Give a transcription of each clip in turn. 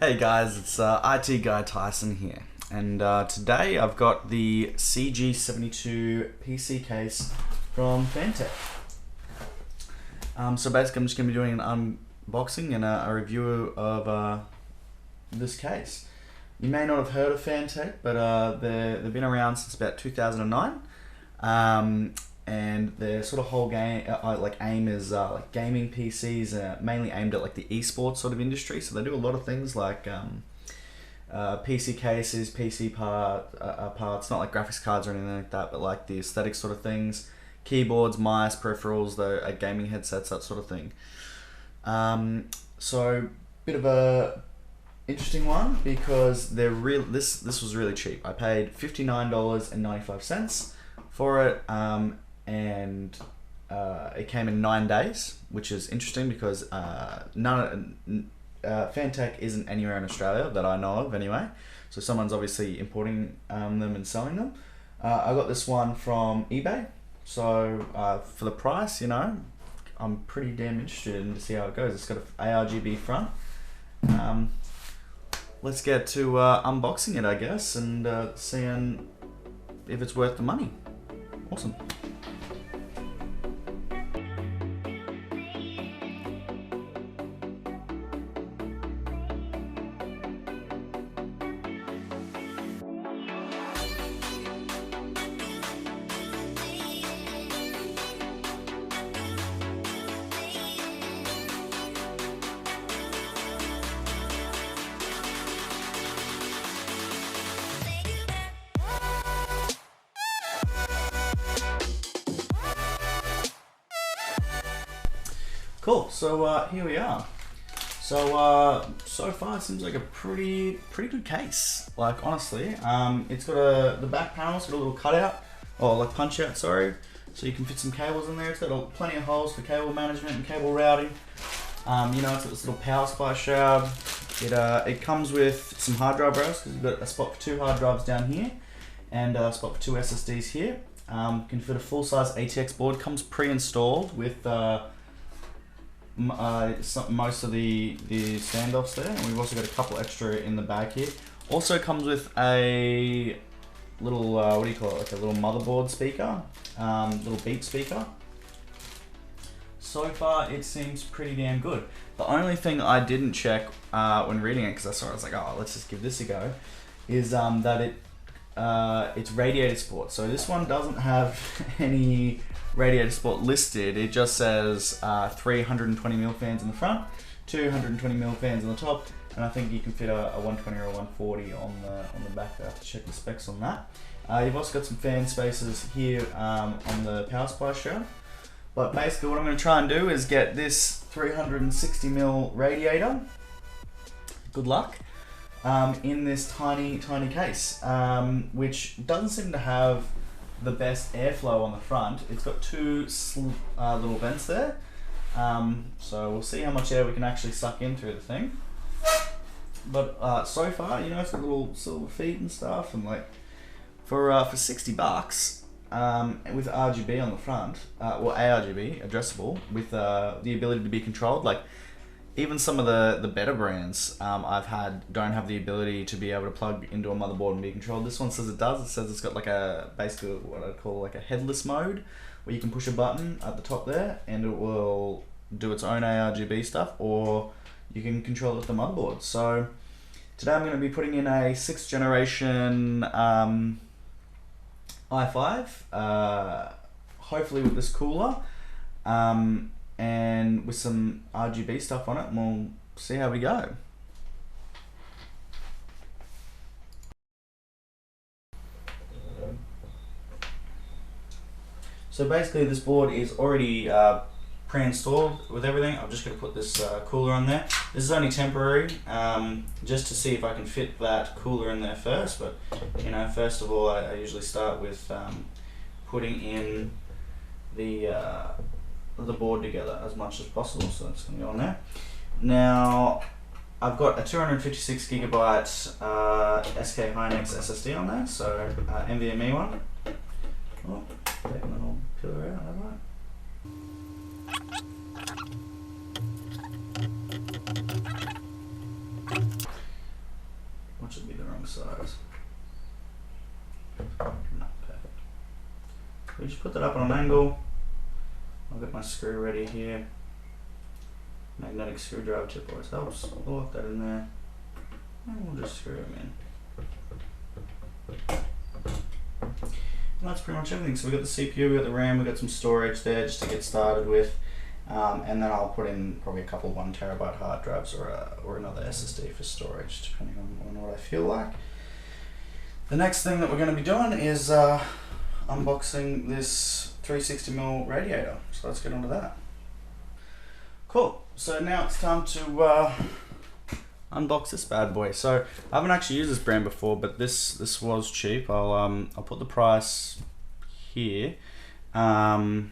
Hey guys, it's IT Guy Tyson here, and today I've got the cg72 PC case from Fantech. So basically I'm just going to be doing an unboxing and a review of this case. You may not have heard of Fantech, but they've been around since about 2009, and their sort of whole aim is like gaming PCs, mainly aimed at like the esports sort of industry. So they do a lot of things like PC cases, PC parts, not like graphics cards or anything like that, but like the aesthetic sort of things, keyboards, mice, peripherals, gaming headsets, that sort of thing. So bit of a interesting one because they're real. This was really cheap. I paid $59.95 for it, and it came in 9 days, which is interesting because Fantech isn't anywhere in Australia that I know of anyway. So someone's obviously importing them and selling them. I got this one from eBay. So for the price, you know, I'm pretty damn interested in to see how it goes. It's got an ARGB front. Let's get to unboxing it, I guess, and seeing if it's worth the money. Awesome. Cool. So here we are. So so far it seems like a pretty good case. Like honestly, it's got the back panel's got a little cutout, or like punch out, sorry. So you can fit some cables in there. It's got plenty of holes for cable management and cable routing. You know, it's got this little power supply shroud. It comes with some hard drive rails because you've got a spot for 2 hard drives down here, and a spot for 2 SSDs here. You can fit a full size ATX board. Comes pre-installed with most of the standoffs there, and we've also got a couple extra in the bag here. Also comes with a little what do you call it, like a little motherboard speaker, little beat speaker. So far it seems pretty damn good. The only thing I didn't check when reading it, because I saw it, I was like, oh, let's just give this a go, is that it's radiator support. So this one doesn't have any radiator support listed. It just says 320mm fans in the front, 220mm fans on the top, and I think you can fit a 120 or a 140 on the back. I have to check the specs on that. You've also got some fan spaces here on the power supply shroud. But basically what I'm going to try and do is get this 360mm radiator, good luck, in this tiny case, which doesn't seem to have the best airflow on the front. It's got 2 little vents there, so we'll see how much air we can actually suck in through the thing. But so far, you know, it's got little silver feet and stuff, and like for $60 with RGB on the front, or ARGB addressable with the ability to be controlled. Like even some of the better brands I've had don't have the ability to be able to plug into a motherboard and be controlled. This one says it does. It says it's got like basically what I'd call like a headless mode, where you can push a button at the top there and it will do its own ARGB stuff, or you can control it with the motherboard. So today I'm going to be putting in a 6th generation i5, hopefully with this cooler, and with some RGB stuff on it, and we'll see how we go. So basically this board is already pre-installed with everything. I'm just going to put this cooler on there. This is only temporary, just to see if I can fit that cooler in there first. But you know, first of all, I usually start with putting in the board together as much as possible. So that's going to go on there. Now I've got a 256GB SK Hynix SSD on there, so NVMe one. Oh, taking the whole pillar out, alright. size. No, perfect. We just put that up on an angle. I'll get my screw ready here. Magnetic screwdriver tip always helps. We'll lock that in there. And we'll just screw them in. And that's pretty much everything. So we've got the CPU, we've got the RAM, we've got some storage there just to get started with. And then I'll put in probably a couple 1 terabyte hard drives or another SSD for storage, depending on what I feel like. The next thing that we're going to be doing is unboxing this 360mm radiator. So let's get on to that. Cool. So now it's time to unbox this bad boy. So I haven't actually used this brand before, but this was cheap. I'll put the price here. And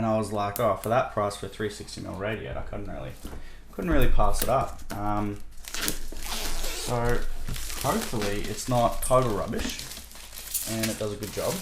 I was like, oh, for that price for a 360mm radiator, I couldn't really pass it up. So hopefully it's not total rubbish, and it does a good job,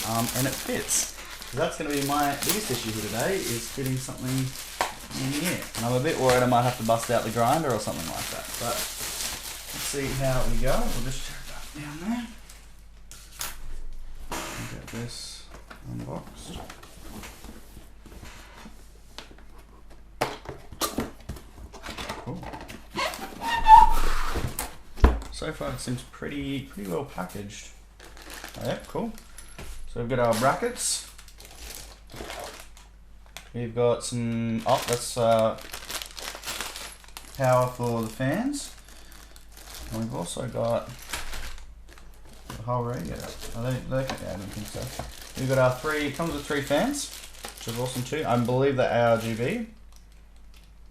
and it fits. So that's going to be my biggest issue here today, is fitting something in here. And I'm a bit worried I might have to bust out the grinder or something like that. But let's see how we go. We'll just turn that down there. And get this unboxed. Cool. So far it seems pretty well packaged. Oh, yeah, cool. So we've got our brackets. We've got some, that's power for the fans. And we've also got the whole radiator. Oh, yeah, I don't think so. We've got our it comes with 3 fans, which is awesome too. I believe they're RGB,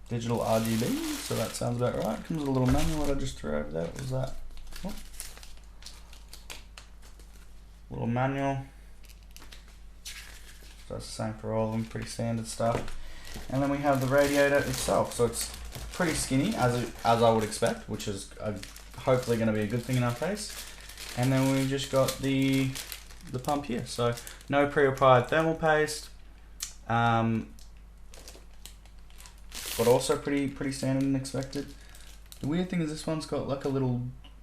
digital RGB, so that sounds about right. Comes with a little manual that I just threw over there. What was that? Oh. Little manual. So that's the same for all of them, pretty standard stuff. And then we have the radiator itself. So it's pretty skinny, as I would expect, which is hopefully going to be a good thing in our case. And then we've just got the pump here. So no pre-applied thermal paste, but also pretty standard and expected. The weird thing is this one's got like a little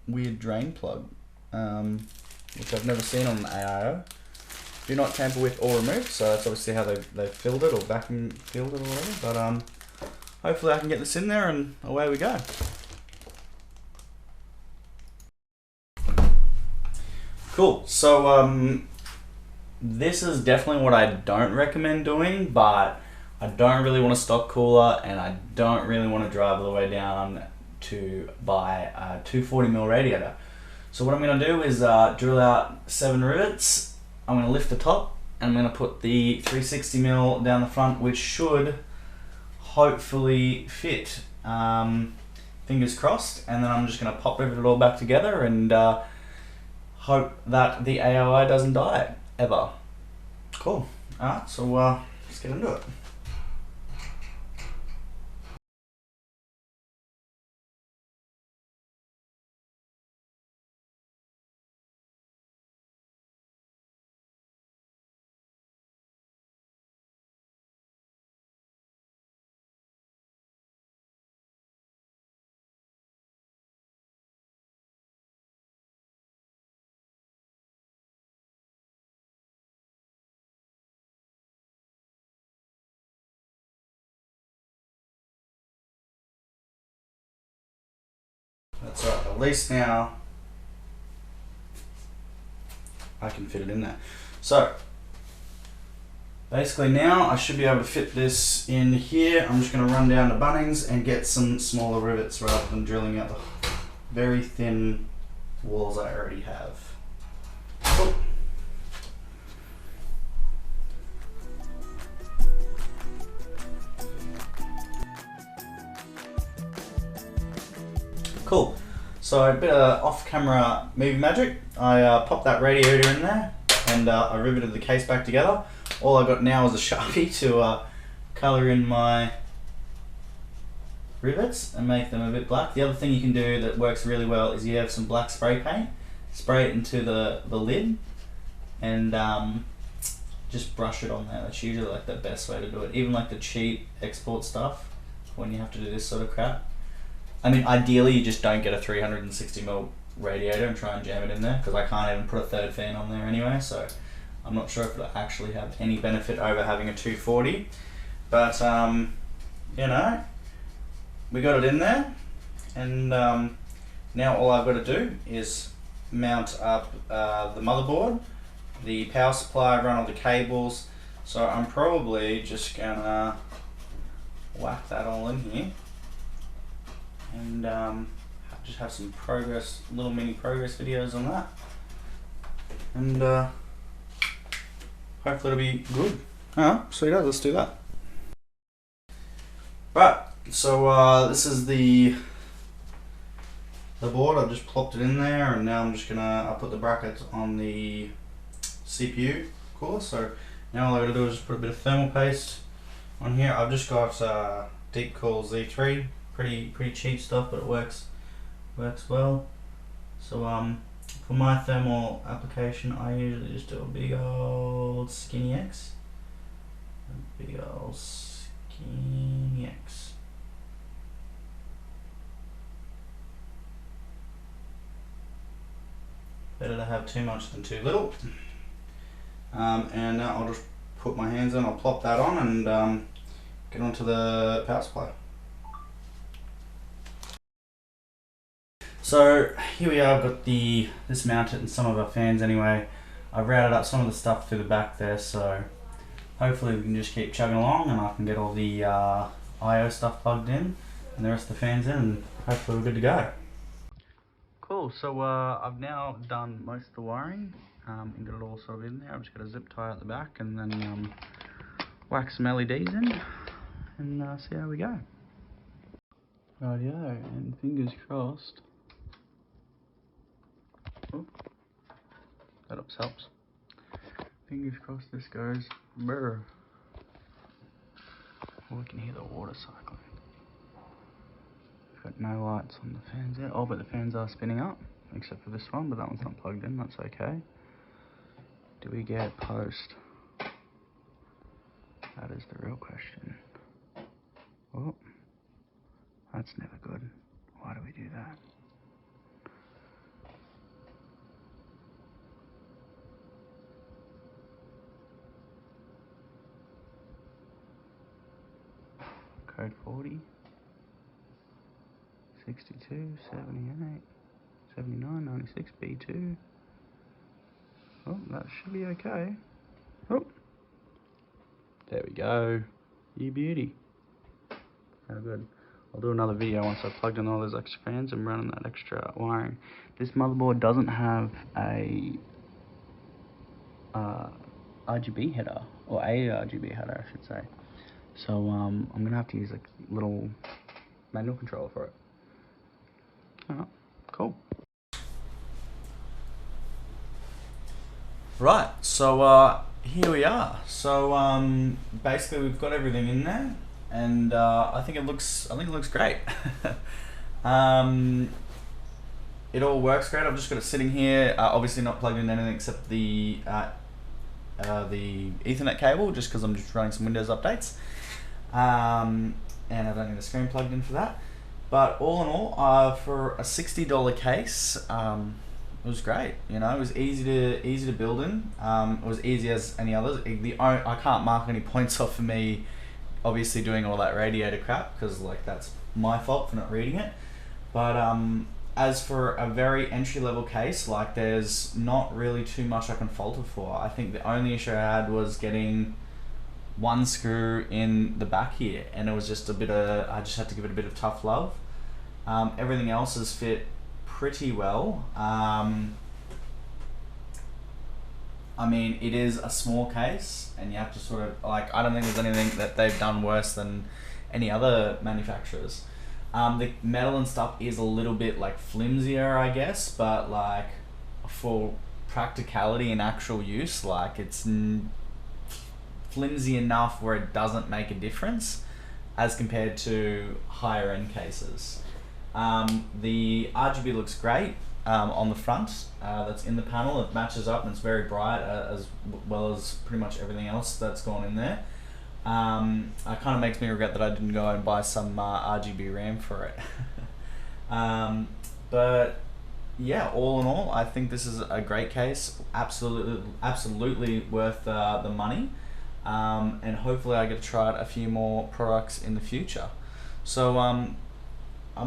weird drain plug, which I've never seen on the AIO. Do not tamper with or remove, so that's obviously how they filled it or vacuum filled it or whatever. But hopefully I can get this in there and away we go. Cool. So this is definitely what I don't recommend doing, but I don't really want a stock cooler, and I don't really want to drive all the way down to buy a 240mm radiator. So what I'm going to do is drill out 7 rivets. I'm going to lift the top, and I'm going to put the 360mm down the front, which should hopefully fit. Fingers crossed. And then I'm just going to pop rivet it all back together and hope that the AOI doesn't die ever. Cool. Alright, so let's get into it. That's right, at least now I can fit it in there. So basically now I should be able to fit this in here. I'm just going to run down to Bunnings and get some smaller rivets rather than drilling out the very thin walls I already have. Cool. Cool. So a bit of off-camera movie magic. I popped that radiator in there, and I riveted the case back together. All I got now is a Sharpie to colour in my rivets and make them a bit black. The other thing you can do that works really well is you have some black spray paint, spray it into the lid, and just brush it on there. That's usually like the best way to do it. Even like the cheap export stuff, when you have to do this sort of crap, I mean, ideally you just don't get a 360mm radiator and try and jam it in there, because I can't even put a third fan on there anyway, so I'm not sure if it'll actually have any benefit over having a 240. But you know, we got it in there, and now all I've got to do is mount up the motherboard, the power supply, run all the cables. So I'm probably just gonna whack that all in here, and just have some little mini progress videos on that, and hopefully it'll be good. Sweet, let's do that. Right, so this is the board. I've just plopped it in there, and now I'm just gonna put the bracket on the CPU cooler. So now all I gotta do is just put a bit of thermal paste on here. I've just got Deep Cool Z3, pretty cheap stuff, but it works well. So for my thermal application, I usually just do a big old skinny X. A big old skinny X. Better to have too much than too little. And now I'll just put my hands in, I'll plop that on, and get onto the power supply. So here we are, I've got this mounted in some of our fans anyway. I've routed up some of the stuff through the back there, so hopefully we can just keep chugging along, and I can get all the I/O stuff plugged in and the rest of the fans in, and hopefully we're good to go. Cool, so I've now done most of the wiring and got it all sort of in there. I've just got a zip tie at the back, and then whack some LEDs in and see how we go. Rightio, and fingers crossed. Oh, that helps. Fingers crossed this goes brr. Oh, we can hear the water cycling. Got no lights on the fans yet. Oh, but the fans are spinning up, except for this one, but that one's not plugged in, that's okay. Do we get post? That is the real question. Oh, that's never good. Why do we do that? Code 40. 62, 78, 79, 96, B2. Oh, that should be okay. Oh, there we go. You beauty. How good. I'll do another video once I've plugged in all those extra fans and running that extra wiring. This motherboard doesn't have a RGB header, or a RGB header I should say. So I'm gonna have to use a little manual controller for it. Oh, cool. Right, so here we are. So basically we've got everything in there, and I think it looks great. It all works great. I've just got it sitting here, obviously not plugged in anything except the Ethernet cable, just because I'm just running some Windows updates, and I don't need a screen plugged in for that. But all in all, for a $60 case, it was great. You know, it was easy to build in. It was easy as any others. I can't mark any points off for me, obviously doing all that radiator crap, because like that's my fault for not reading it. But as for a very entry-level case, like there's not really too much I can fault it for. I think the only issue I had was getting one screw in the back here, and it was just I just had to give it a bit of tough love. Everything else has fit pretty well. I mean, it is a small case, and you have to sort of like, I don't think there's anything that they've done worse than any other manufacturers. The metal and stuff is a little bit like flimsier, I guess, but like for practicality and actual use, like it's flimsy enough where it doesn't make a difference as compared to higher end cases. The RGB looks great on the front, that's in the panel. It matches up and it's very bright, as well as pretty much everything else that's gone in there. It kind of makes me regret that I didn't go and buy some RGB RAM for it. But yeah, all in all, I think this is a great case. Absolutely worth the money. And hopefully I get to try out a few more products in the future. So I'm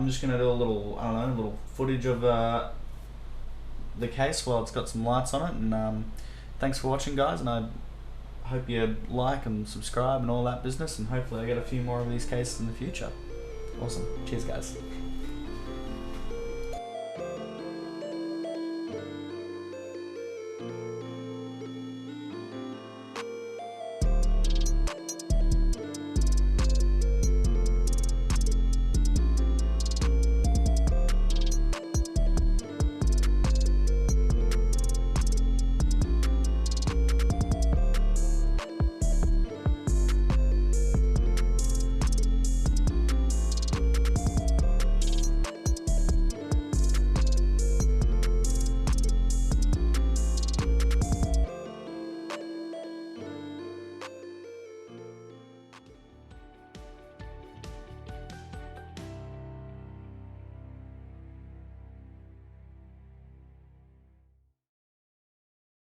just gonna do a little, I don't know, a little footage of the case while it's got some lights on it. And thanks for watching, guys, and I hope you like and subscribe and all that business, and hopefully I get a few more of these cases in the future. Awesome. Cheers, guys.